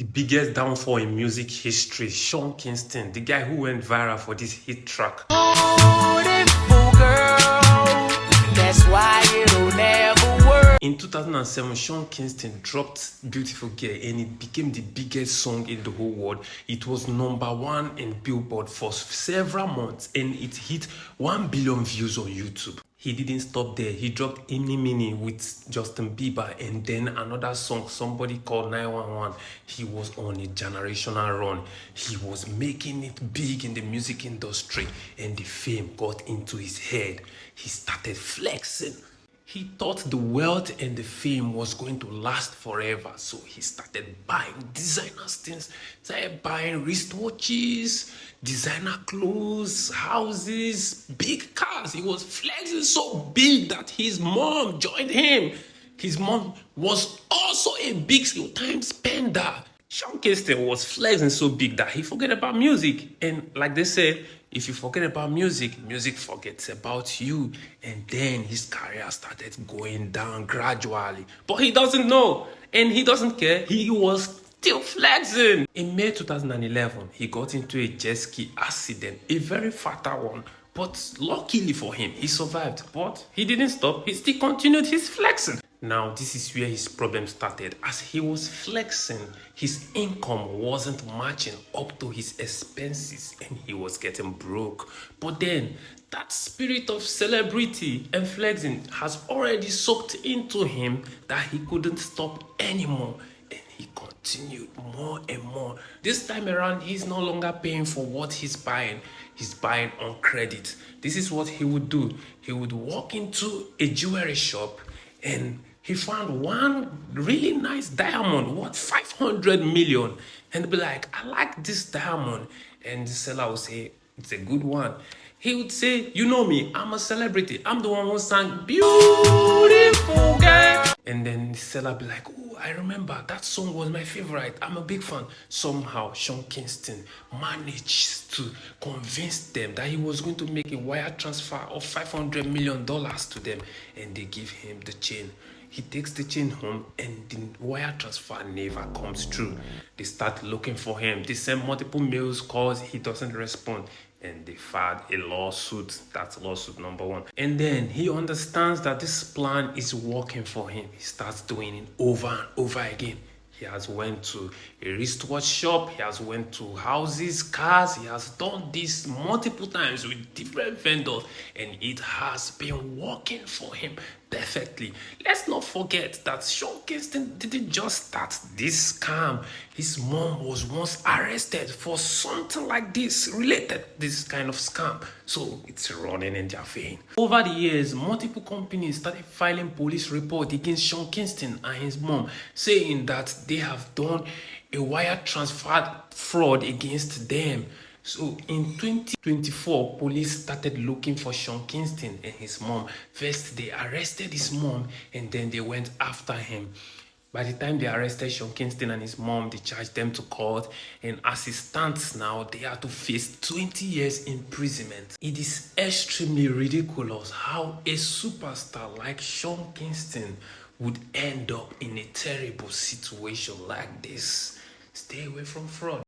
The biggest downfall in music history, Sean Kingston, the guy who went viral for this hit track. Beautiful girl, that's why it'll never work. In 2007, Sean Kingston dropped Beautiful Girl and it became the biggest song in the whole world. It was #1 in Billboard for several months and it hit 1 billion views on YouTube. He didn't stop there. He dropped Eeny Meeny with Justin Bieber and then another song, somebody called 911. He was on a generational run. He was making it big in the music industry and the fame got into his head. He started flexing. He thought the wealth and the fame was going to last forever. So he started buying designer things, started buying wristwatches, designer clothes, houses, big cars. He was flexing so big that his mom joined him. His mom was also a big time spender. Sean Kingston was flexing so big that he forgot about music. And like they say, if you forget about music, music forgets about you. And then his career started going down gradually. But he doesn't know. And he doesn't care. He was still flexing. In May 2011, he got into a jet ski accident. A very fatal one. But luckily for him, he survived. But he didn't stop. He still continued his flexing. Now, this is where his problem started. As he was flexing, his income wasn't matching up to his expenses and he was getting broke. But then, that spirit of celebrity and flexing has already soaked into him that he couldn't stop anymore. And he continued more and more. This time around, he's no longer paying for what he's buying. He's buying on credit. This is what he would do. He would walk into a jewelry shop and he found one really nice diamond worth 500 million and be like, I like this diamond. And the seller would say, it's a good one. He would say, you know me, I'm a celebrity. I'm the one who sang Beautiful Girl. And then the seller be like, oh, I remember that song was my favorite. I'm a big fan. Somehow, Sean Kingston managed to convince them that he was going to make a wire transfer of $500 million to them. And they give him the chain. He takes the chain home and the wire transfer never comes through. They start looking for him. They send multiple mails, calls, he doesn't respond. And they filed a lawsuit. That's lawsuit #1. And then he understands that this plan is working for him. He starts doing it over and over again. He has went to a wristwatch shop. He has went to houses, cars. He has done this multiple times with different vendors. And it has been working for him perfectly. Let's not forget that Sean Kingston didn't just start this scam. His mom was once arrested for something like this, related this kind of scam. So it's running in their vein. Over the years, multiple companies started filing police reports against Sean Kingston and his mom, saying that they have done a wire transfer fraud against them. So in 2024, police started looking for Sean Kingston and his mom. First, they arrested his mom and then they went after him. By the time they arrested Sean Kingston and his mom, they charged them to court. And as it stands now, they are to face 20 years imprisonment. It is extremely ridiculous how a superstar like Sean Kingston would end up in a terrible situation like this. Stay away from fraud.